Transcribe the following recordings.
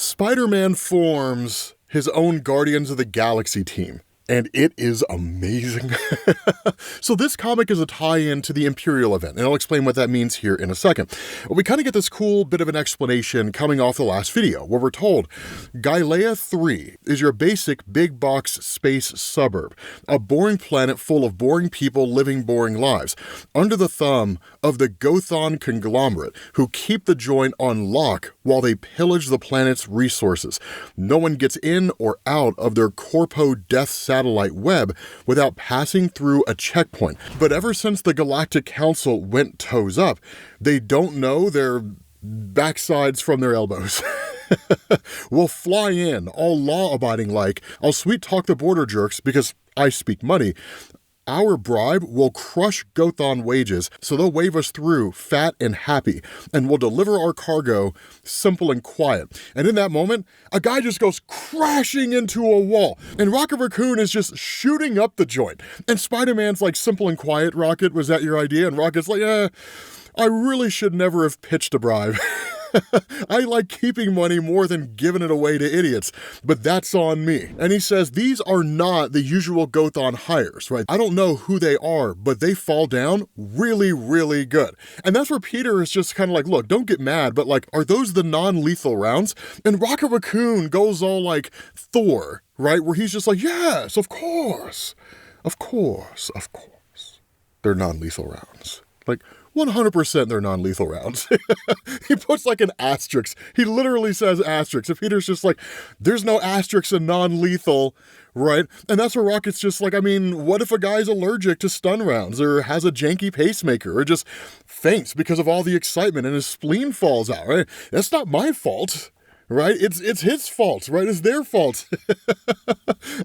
Spider-Man forms his own Guardians of the Galaxy team, and it is amazing. So this comic is a tie-in to the Imperial event, and I'll explain what that means here in a second. But we kind of get this cool bit of an explanation coming off the last video, where we're told Gylea 3 is your basic big box space suburb, a boring planet full of boring people living boring lives, under the thumb of the Gothon conglomerate, who keep the joint on lock while they pillage the planet's resources. No one gets in or out of their Corpo Death satellite web without passing through a checkpoint. But ever since the Galactic Council went toes up, they don't know their backsides from their elbows. We'll fly in, all law-abiding like, I'll sweet-talk the border jerks because I speak money. Our bribe will crush Gothon wages, so they'll wave us through fat and happy, and we'll deliver our cargo simple and quiet. And in that moment, a guy just goes crashing into a wall, and Rocket Raccoon is just shooting up the joint. And Spider-Man's like, simple and quiet, Rocket, was that your idea? And Rocket's like, I really should never have pitched a bribe. I like keeping money more than giving it away to idiots, but that's on me. And he says, these are not the usual Gothon hires, right? I don't know who they are, but they fall down really, really good. And that's where Peter is just kind of like, look, don't get mad, but like, are those the non-lethal rounds? And Rocket Raccoon goes all like Thor, right? Where he's just like, yes, of course. Of course, of course. They're non-lethal rounds. Like, 100% they're non-lethal rounds. He puts like an asterisk. He literally says asterisk. And Peter's just like, there's no asterisk in non-lethal, right? And that's where Rocket's just like, I mean, what if a guy's allergic to stun rounds or has a janky pacemaker or just faints because of all the excitement and his spleen falls out, right? That's not my fault. Right? It's his fault, right? It's their fault.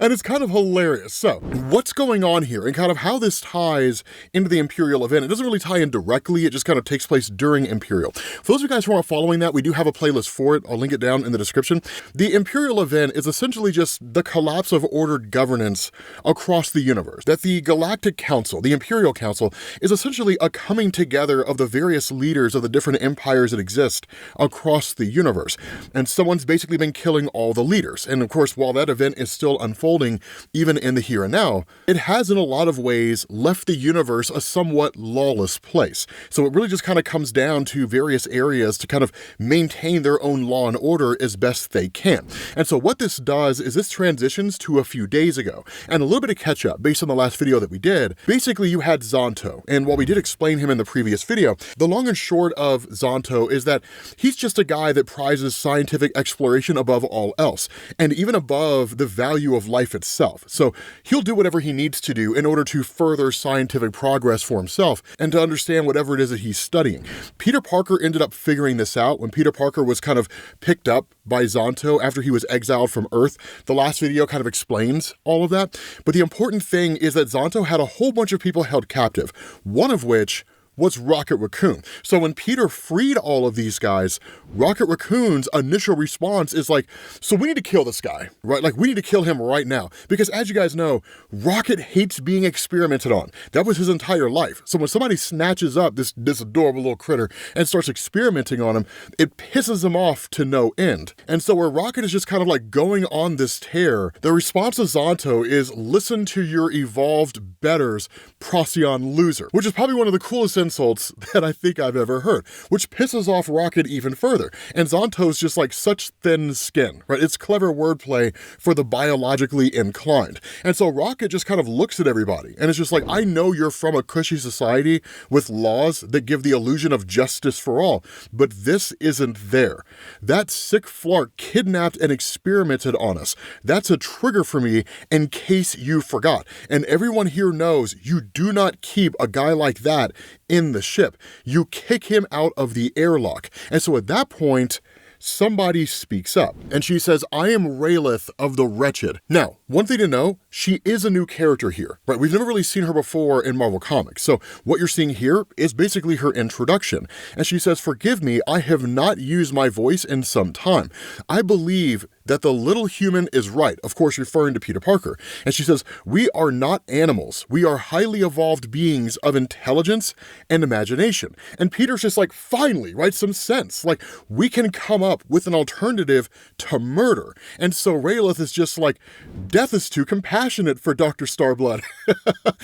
And it's kind of hilarious. So what's going on here and kind of how this ties into the Imperial event? It doesn't really tie in directly. It just kind of takes place during Imperial. For those of you guys who aren't following that, we do have a playlist for it. I'll link it down in the description. The Imperial event is essentially just the collapse of ordered governance across the universe. That the Galactic Council, the Imperial Council, is essentially a coming together of the various leaders of the different empires that exist across the universe. And someone's basically been killing all the leaders. And of course, while that event is still unfolding, even in the here and now, it has in a lot of ways left the universe a somewhat lawless place. So it really just kind of comes down to various areas to kind of maintain their own law and order as best they can. And so what this does is this transitions to a few days ago. And a little bit of catch up based on the last video that we did. Basically, you had Zonto. And while we did explain him in the previous video, the long and short of Zonto is that he's just a guy that prizes scientific exploration above all else, and even above the value of life itself. So he'll do whatever he needs to do in order to further scientific progress for himself and to understand whatever it is that he's studying. Peter Parker ended up figuring this out when Peter Parker was kind of picked up by Zonto after he was exiled from Earth. The last video kind of explains all of that. But the important thing is that Zonto had a whole bunch of people held captive, one of which was Rocket Raccoon. So when Peter freed all of these guys, Rocket Raccoon's initial response is like, so we need to kill this guy, right? Like, we need to kill him right now. Because as you guys know, Rocket hates being experimented on. That was his entire life. So when somebody snatches up this adorable little critter and starts experimenting on him, it pisses him off to no end. And so where Rocket is just kind of like going on this tear, the response to Zonto is, listen to your evolved betters, Procyon loser, which is probably one of the coolest insults that I think I've ever heard, which pisses off Rocket even further. And Zonto's just like such thin skin, right? It's clever wordplay for the biologically inclined. And so Rocket just kind of looks at everybody and it's just like, I know you're from a cushy society with laws that give the illusion of justice for all, but this isn't there. That sick flark kidnapped and experimented on us. That's a trigger for me in case you forgot. And everyone here knows you do not keep a guy like that in the ship. You kick him out of the airlock. And so at that point, somebody speaks up and she says, I am Raelith of the Wretched. Now, one thing to know, she is a new character here, right? We've never really seen her before in Marvel Comics. So what you're seeing here is basically her introduction. And she says, "Forgive me, I have not used my voice in some time. I believe that the little human is right," of course referring to Peter Parker. And she says, "We are not animals. We are highly evolved beings of intelligence and imagination." And Peter's just like, finally, right, some sense. Like, we can come up with an alternative to murder. And so Raylath is just like, death is too compassionate for Dr. Starblood.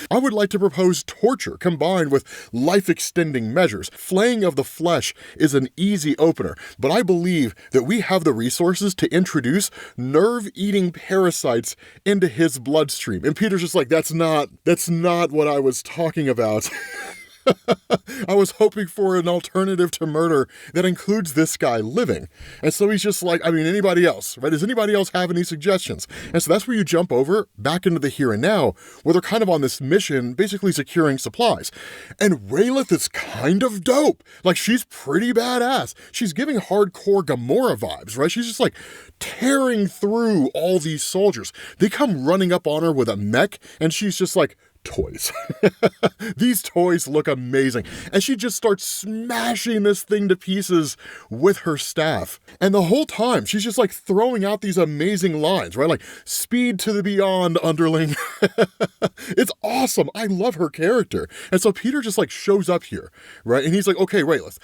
I would like to propose torture combined with life-extending measures. Flaying of the flesh is an easy opener, but I believe that we have the resources to introduce nerve-eating parasites into his bloodstream. And Peter's just like, that's not what I was talking about. I was hoping for an alternative to murder that includes this guy living. And so he's just like, I mean, anybody else, right? Does anybody else have any suggestions? And so that's where you jump over back into the here and now, where they're kind of on this mission, basically securing supplies. And Raylath is kind of dope. Like, she's pretty badass. She's giving hardcore Gamora vibes, right? She's just like tearing through all these soldiers. They come running up on her with a mech, and she's just like, toys. These toys look amazing. And she just starts smashing this thing to pieces with her staff. And the whole time, she's just like throwing out these amazing lines, right? Like, speed to the beyond, underling. It's awesome. I love her character. And so Peter just like shows up here, right? And he's like, okay, Raylath,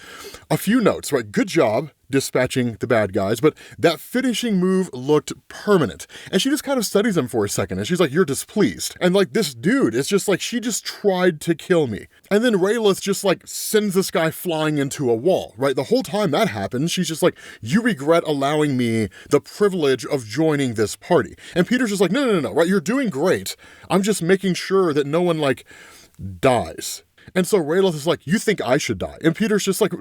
a few notes, right? Good job dispatching the bad guys, but that finishing move looked permanent. And she just kind of studies him for a second, and she's like, you're displeased. And like, this dude is just like, she just tried to kill me. And then Raylath just like sends this guy flying into a wall, right? The whole time that happens, she's just like, you regret allowing me the privilege of joining this party. And Peter's just like, no, right? You're doing great. I'm just making sure that no one like dies. And so Raylath is like, you think I should die? And Peter's just like,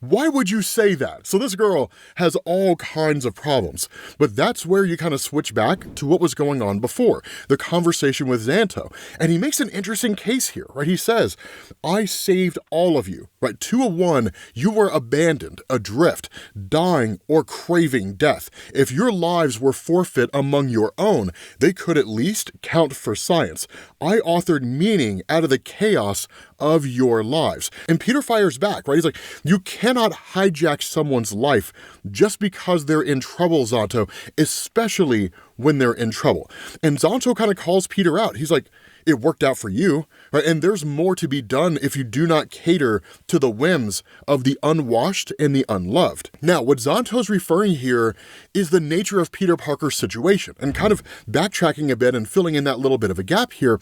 why would you say that? So this girl has all kinds of problems. But that's where you kind of switch back to what was going on before, the conversation with Xanto. And he makes an interesting case here, right? He says, I saved all of you, right? 2-1, you were abandoned, adrift, dying, or craving death. If your lives were forfeit among your own, they could at least count for science. I authored meaning out of the chaos of your lives. And Peter fires back, right? He's like, you cannot hijack someone's life just because they're in trouble, Xanto, especially when they're in trouble. And Xanto kind of calls Peter out. He's like, it worked out for you, right? And there's more to be done if you do not cater to the whims of the unwashed and the unloved. Now, what Xanto's referring here is the nature of Peter Parker's situation, and kind of backtracking a bit and filling in that little bit of a gap here.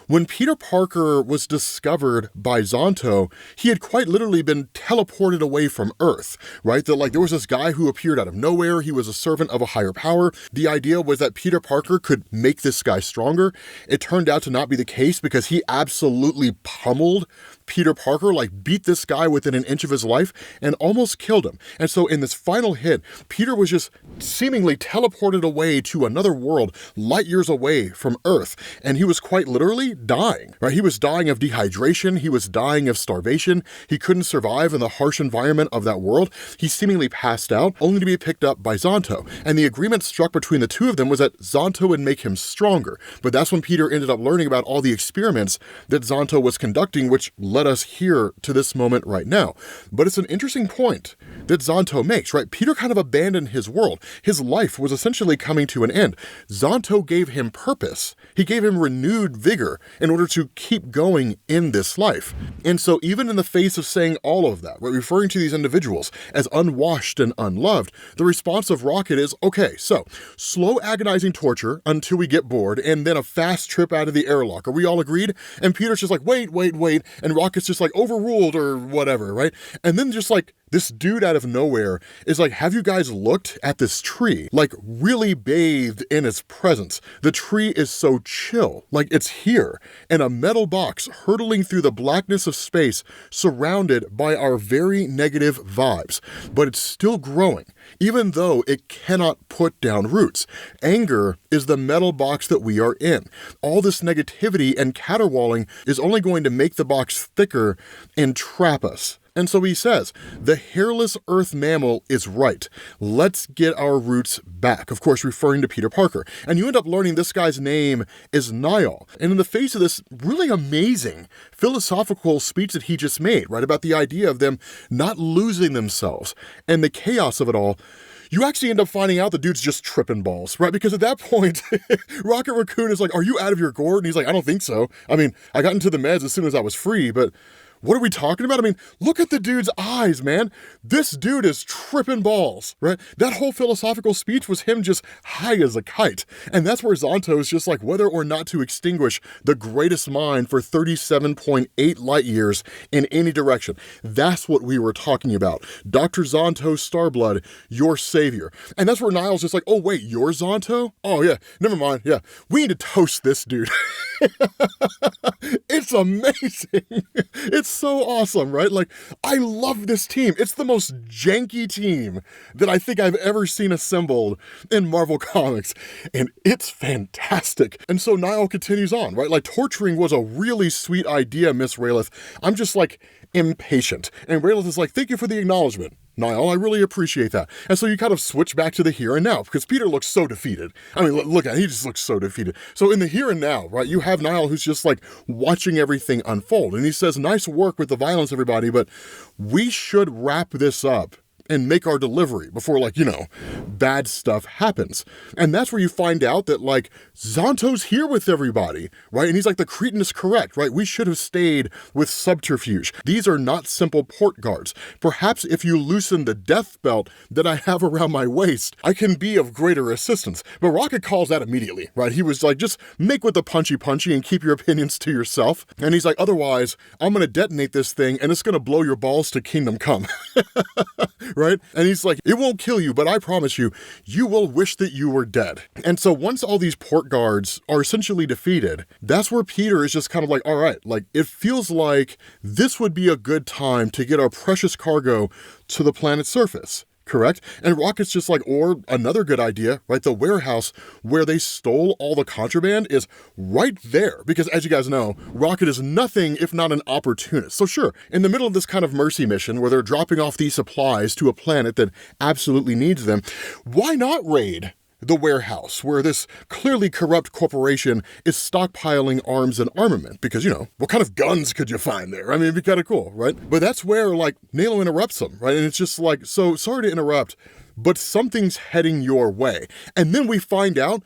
When Peter Parker was discovered by Xanto, he had quite literally been teleported away from Earth, right? That like there was this guy who appeared out of nowhere. He was a servant of a higher power. The idea was that Peter Parker could make this guy stronger. It turned out to not be the case because he absolutely pummeled Peter Parker, like beat this guy within an inch of his life and almost killed him. And so in this final hit, Peter was just seemingly teleported away to another world, light years away from Earth. And he was quite literally dying, right? He was dying of dehydration. He was dying of starvation. He couldn't survive in the harsh environment of that world. He seemingly passed out, only to be picked up by Xanto. And the agreement struck between the two of them was that Xanto would make him stronger. But that's when Peter ended up learning about all the experiments that Xanto was conducting, which led us here to this moment right now. But it's an interesting point that Xanto makes, right? Peter kind of abandoned his world. His life was essentially coming to an end. Xanto gave him purpose. He gave him renewed vigor in order to keep going in this life. And so even in the face of saying all of that, right, referring to these individuals as unwashed and unloved, the response of Rocket is, okay, so slow agonizing torture until we get bored, and then a fast trip out of the airlock. Are we all agreed? And Peter's just like, wait. And Rocket's just like, overruled or whatever, right? And then just like, this dude out of nowhere is like, have you guys looked at this tree? Like, really bathed in its presence. The tree is so chill, like it's here, in a metal box hurtling through the blackness of space, surrounded by our very negative vibes. But it's still growing, even though it cannot put down roots. Anger is the metal box that we are in. All this negativity and caterwauling is only going to make the box thicker and trap us. And so he says, the hairless earth mammal is right. Let's get our roots back. Of course, referring to Peter Parker. And you end up learning this guy's name is Niall. And in the face of this really amazing philosophical speech that he just made, right, about the idea of them not losing themselves and the chaos of it all, you actually end up finding out the dude's just tripping balls, right? Because at that point, Rocket Raccoon is like, are you out of your gourd? And he's like, I don't think so. I mean, I got into the meds as soon as I was free, but what are we talking about? I mean, look at the dude's eyes, man. This dude is tripping balls, right? That whole philosophical speech was him just high as a kite. And that's where Zonto is just like whether or not to extinguish the greatest mind for 37.8 light years in any direction. That's what we were talking about. Dr. Zonto Starblood, your savior. And that's where Niall's just like, oh wait, you're Zonto? Oh yeah, never mind, yeah. We need to toast this dude. It's amazing. It's so awesome, right? Like, I love this team. It's the most janky team that I think I've ever seen assembled in Marvel Comics, and it's fantastic. And so Niall continues on, right? Like, torturing was a really sweet idea, Miss Raylith. I'm just like impatient. And Raylith is like, thank you for the acknowledgement, Niall, I really appreciate that. And so you kind of switch back to the here and now, because Peter looks so defeated. I mean, look at him, he just looks so defeated. So in the here and now, right, you have Niall who's just like watching everything unfold. And he says, nice work with the violence, everybody, but we should wrap this up and make our delivery before, like, you know, bad stuff happens. And that's where you find out that, like, Zonto's here with everybody, right? And he's like, the Cretan is correct, right? We should have stayed with subterfuge. These are not simple port guards. Perhaps if you loosen the death belt that I have around my waist, I can be of greater assistance. But Rocket calls that immediately, right? He was like, just make with the punchy and keep your opinions to yourself. And he's like, otherwise, I'm gonna detonate this thing and it's gonna blow your balls to kingdom come. Right? And he's like, it won't kill you, but I promise you, you will wish that you were dead. And so once all these port guards are essentially defeated, that's where Peter is just kind of like, all right, like, it feels like this would be a good time to get our precious cargo to the planet's surface. Correct? And Rocket's just like, or another good idea, right? The warehouse where they stole all the contraband is right there. Because as you guys know, Rocket is nothing if not an opportunist. So sure, in the middle of this kind of mercy mission where they're dropping off these supplies to a planet that absolutely needs them, why not raid the warehouse where this clearly corrupt corporation is stockpiling arms and armament? Because, you know, what kind of guns could you find there? I mean, it'd be kind of cool, right? But that's where, like, Nalo interrupts them, right? And it's just like, so sorry to interrupt, but something's heading your way. And then we find out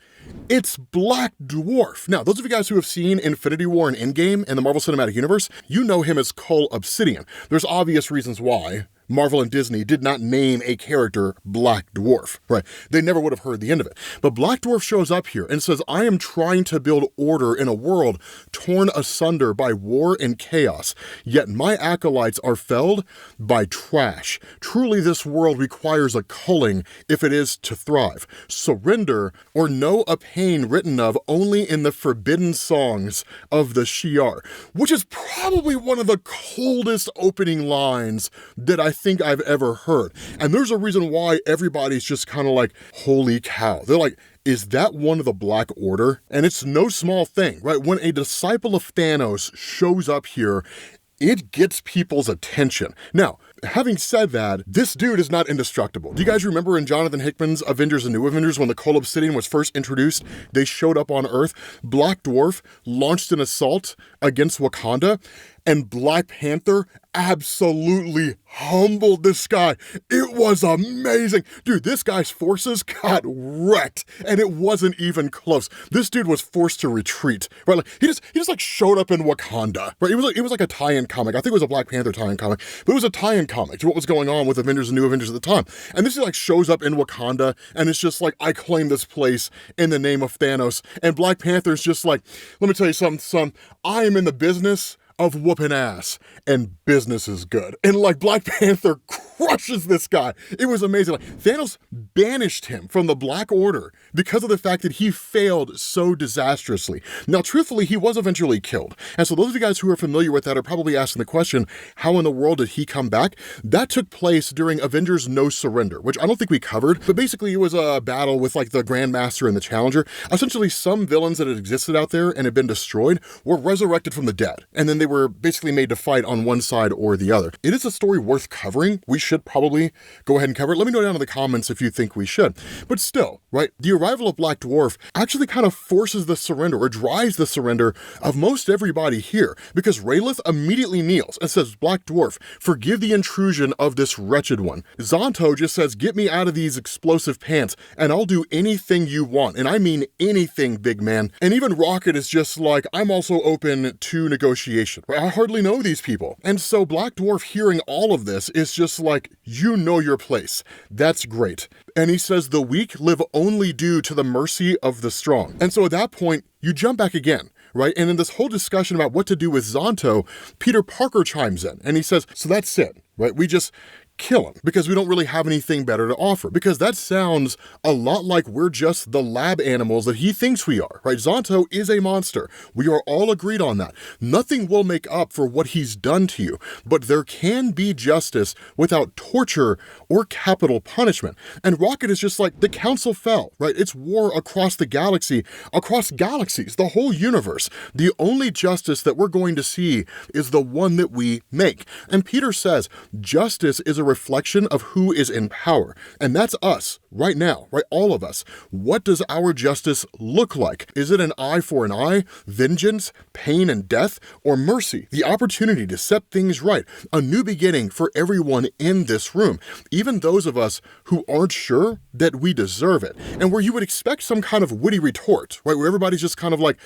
it's Black Dwarf. Now, those of you guys who have seen Infinity War and Endgame and the Marvel Cinematic Universe, you know him as Cull Obsidian. There's obvious reasons why Marvel and Disney did not name a character Black Dwarf, right? They never would have heard the end of it. But Black Dwarf shows up here and says, I am trying to build order in a world torn asunder by war and chaos, yet my acolytes are felled by trash. Truly, this world requires a culling if it is to thrive. Surrender or know a pain written of only in the forbidden songs of the Shi'ar, which is probably one of the coldest opening lines that I think I've ever heard. And there's a reason why everybody's just kind of like, holy cow. They're like, is that one of the Black Order? And it's no small thing, right? When a disciple of Thanos shows up here, it gets people's attention. Now, having said that, this dude is not indestructible. Do you guys remember in Jonathan Hickman's Avengers and New Avengers when the Cull Obsidian was first introduced, they showed up on Earth, Black Dwarf launched an assault against Wakanda, and Black Panther absolutely humbled this guy. It was amazing. Dude, this guy's forces got wrecked, and it wasn't even close. This dude was forced to retreat, right? Like, he just like showed up in Wakanda, right? It was like a tie-in comic. I think it was a Black Panther tie-in comic, but it was a tie-in comic to what was going on with Avengers and New Avengers at the time. And this like shows up in Wakanda, and it's just like, I claim this place in the name of Thanos. And Black Panther's just like, let me tell you something, son, I am in the business of whooping ass, and business is good. And like Black Panther crushes this guy. It was amazing. Like, Thanos banished him from the Black Order because of the fact that he failed so disastrously. Now, truthfully, he was eventually killed. And so those of you guys who are familiar with that are probably asking the question, how in the world did he come back? That took place during Avengers No Surrender, which I don't think we covered, but basically it was a battle with like the Grandmaster and the Challenger. Essentially, some villains that had existed out there and had been destroyed were resurrected from the dead. And then they were basically made to fight on one side or the other. It is a story worth covering. We should probably go ahead and cover it. Let me know down in the comments if you think we should. But still, right, the arrival of Black Dwarf actually kind of forces the surrender or drives the surrender of most everybody here, because Rayleigh immediately kneels and says, Black Dwarf, forgive the intrusion of this wretched one. Zonto just says, get me out of these explosive pants and I'll do anything you want. And I mean anything, big man. And even Rocket is just like, I'm also open to negotiation. I hardly know these people. And so Black Dwarf, hearing all of this, is just like, you know your place. That's great. And he says, the weak live only due to the mercy of the strong. And so at that point, you jump back again, right? And in this whole discussion about what to do with Zonto, Peter Parker chimes in and he says, so that's it, right? We just kill him because we don't really have anything better to offer, because that sounds a lot like we're just the lab animals that he thinks we are, right? Zonto is a monster. We are all agreed on that. Nothing will make up for what he's done to you, but there can be justice without torture or capital punishment. And Rocket is just like, the council fell, right? It's war across the galaxy, across galaxies, the whole universe. The only justice that we're going to see is the one that we make. And Peter says, justice is a reflection of who is in power. And that's us right now, right? All of us. What does our justice look like? Is it an eye for an eye, vengeance, pain and death, or mercy? The opportunity to set things right, a new beginning for everyone in this room, even those of us who aren't sure that we deserve it. And where you would expect some kind of witty retort, right? Where everybody's just kind of like,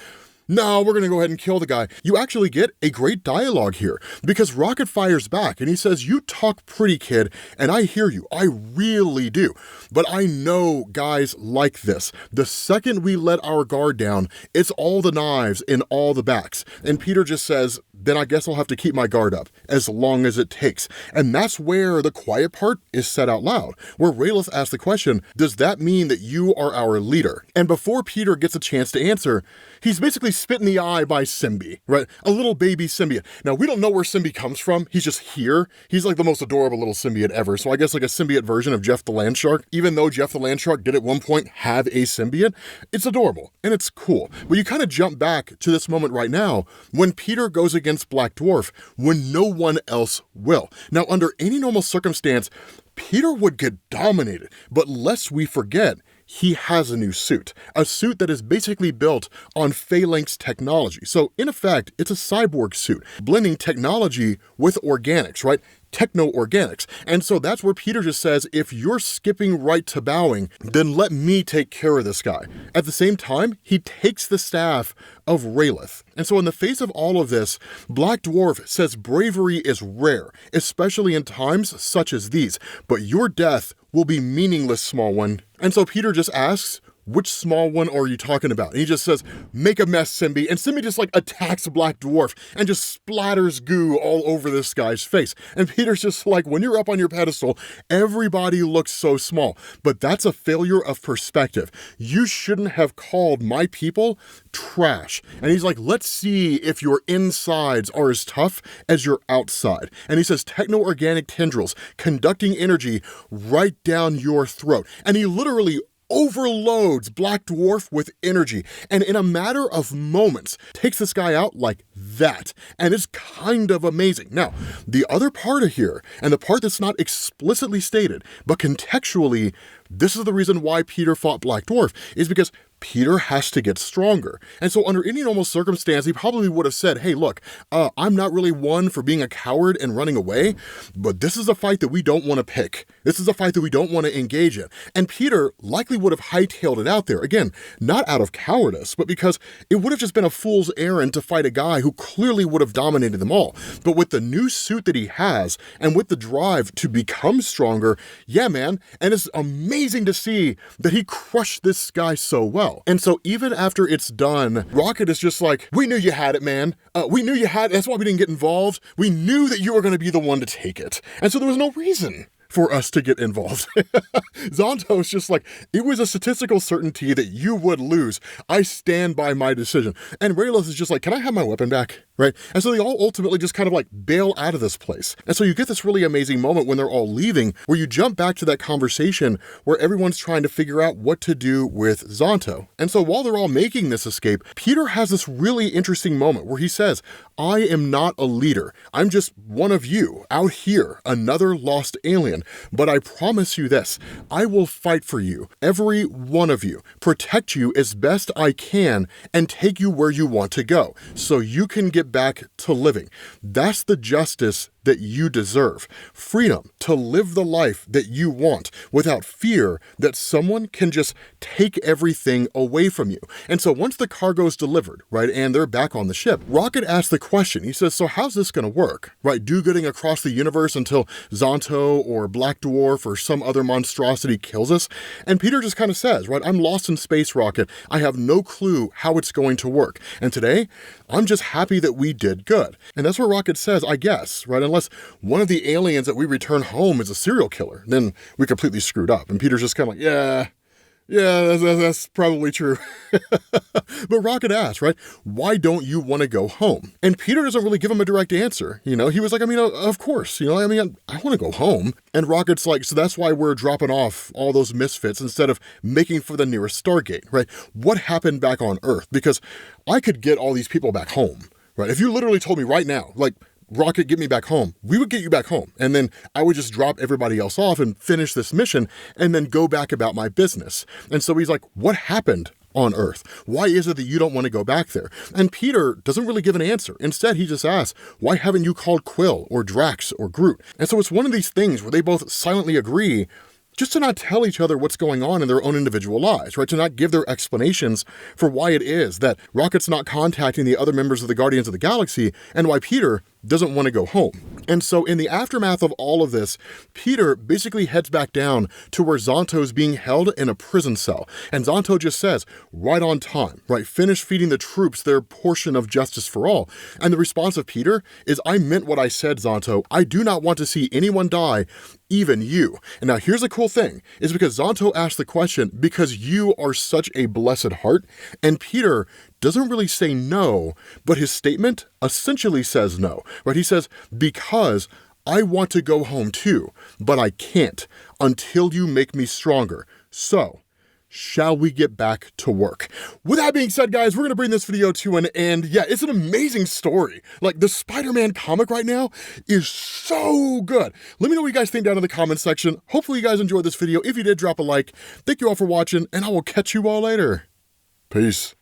no, we're going to go ahead and kill the guy. You actually get a great dialogue here, because Rocket fires back and he says, you talk pretty, kid, and I hear you. I really do. But I know guys like this. The second we let our guard down, it's all the knives in all the backs. And Peter just says, then I guess I'll have to keep my guard up as long as it takes. And that's where the quiet part is said out loud, where Rayleigh asks the question, does that mean that you are our leader? And before Peter gets a chance to answer, he's basically spit in the eye by Symbie, right? A little baby symbiote. Now, we don't know where Symbie comes from. He's just here. He's like the most adorable little symbiote ever. So I guess like a symbiote version of Jeff the Land Shark. Even though Jeff the Land Shark did at one point have a symbiote, it's adorable and it's cool. But you kind of jump back to this moment right now when Peter goes against Black Dwarf when no one else will. Now, under any normal circumstance, Peter would get dominated, but lest we forget, he has a new suit, a suit that is basically built on phalanx technology. So in effect, it's a cyborg suit, blending technology with organics, right? Techno-organics. And so that's where Peter just says, if you're skipping right to bowing, then let me take care of this guy. At the same time, he takes the staff of Rayleigh. And so in the face of all of this, Black Dwarf says bravery is rare, especially in times such as these, but your death will be meaningless, small one. And so Peter just asks, which small one are you talking about? And he just says, make a mess, Symbie. And Symbie just like attacks Black Dwarf and just splatters goo all over this guy's face. And Peter's just like, when you're up on your pedestal, everybody looks so small. But that's a failure of perspective. You shouldn't have called my people trash. And he's like, let's see if your insides are as tough as your outside. And he says, techno-organic tendrils conducting energy right down your throat. And he literally overloads Black Dwarf with energy, and in a matter of moments, takes this guy out like that, and it's kind of amazing. Now, the other part of here, and the part that's not explicitly stated, but contextually, this is the reason why Peter fought Black Dwarf, is because Peter has to get stronger. And so under any normal circumstance, he probably would have said, hey, look, I'm not really one for being a coward and running away, but this is a fight that we don't want to pick. This is a fight that we don't want to engage in. And Peter likely would have hightailed it out there. Again, not out of cowardice, but because it would have just been a fool's errand to fight a guy who clearly would have dominated them all. But with the new suit that he has, and with the drive to become stronger, yeah, man, and it's amazing to see that he crushed this guy so well. And so even after it's done, Rocket is just like, we knew you had it, man. We knew you had it. That's why we didn't get involved. We knew that you were going to be the one to take it. And so there was no reason for us to get involved. Zonto's just like, it was a statistical certainty that you would lose. I stand by my decision. And Raylos is just like, can I have my weapon back? Right? And so they all ultimately just kind of like bail out of this place. And so you get this really amazing moment when they're all leaving, where you jump back to that conversation where everyone's trying to figure out what to do with Zonto. And so while they're all making this escape, Peter has this really interesting moment where he says, I am not a leader. I'm just one of you out here, another lost alien. But I promise you this, I will fight for you, every one of you, protect you as best I can, and take you where you want to go, so you can get back to living. That's the justice that you deserve. Freedom to live the life that you want without fear that someone can just take everything away from you. And so once the cargo's delivered, right, and they're back on the ship, Rocket asks the question. He says, so how's this going to work? Right, do-gooding across the universe until Zonto or Black Dwarf or some other monstrosity kills us? And Peter just kind of says, right, I'm lost in space, Rocket. I have no clue how it's going to work. And today, I'm just happy that we did good. And that's what Rocket says, I guess, right? Unless one of the aliens that we return home is a serial killer, then we completely screwed up. And Peter's just kind of like, yeah, that's probably true. But Rocket asks, right, why don't you want to go home? And Peter doesn't really give him a direct answer. You know, he was like, of course, I want to go home. And Rocket's like, so that's why we're dropping off all those misfits instead of making for the nearest Stargate, right? What happened back on Earth? Because I could get all these people back home, right? If you literally told me right now, like, Rocket, get me back home, we would get you back home. And then I would just drop everybody else off and finish this mission and then go back about my business. And so he's like, what happened on Earth? Why is it that you don't want to go back there? And Peter doesn't really give an answer. Instead, he just asks, why haven't you called Quill or Drax or Groot? And so it's one of these things where they both silently agree just to not tell each other what's going on in their own individual lives, right? To not give their explanations for why it is that Rocket's not contacting the other members of the Guardians of the Galaxy and why Peter doesn't want to go home. And so in the aftermath of all of this, Peter basically heads back down to where Zonto's being held in a prison cell. And Zonto just says, right on time, right? Finish feeding the troops their portion of justice for all. And the response of Peter is, I meant what I said, Zonto. I do not want to see anyone die, even you. And now here's the cool thing, is because Zonto asked the question, because you are such a blessed heart, and Peter doesn't really say no, but his statement essentially says no, right? He says, because I want to go home too, but I can't until you make me stronger. So, shall we get back to work? With that being said, guys, we're going to bring this video to an end. Yeah, it's an amazing story. Like, the Spider-Man comic right now is so good. Let me know what you guys think down in the comments section. Hopefully you guys enjoyed this video. If you did, drop a like. Thank you all for watching, and I will catch you all later. Peace.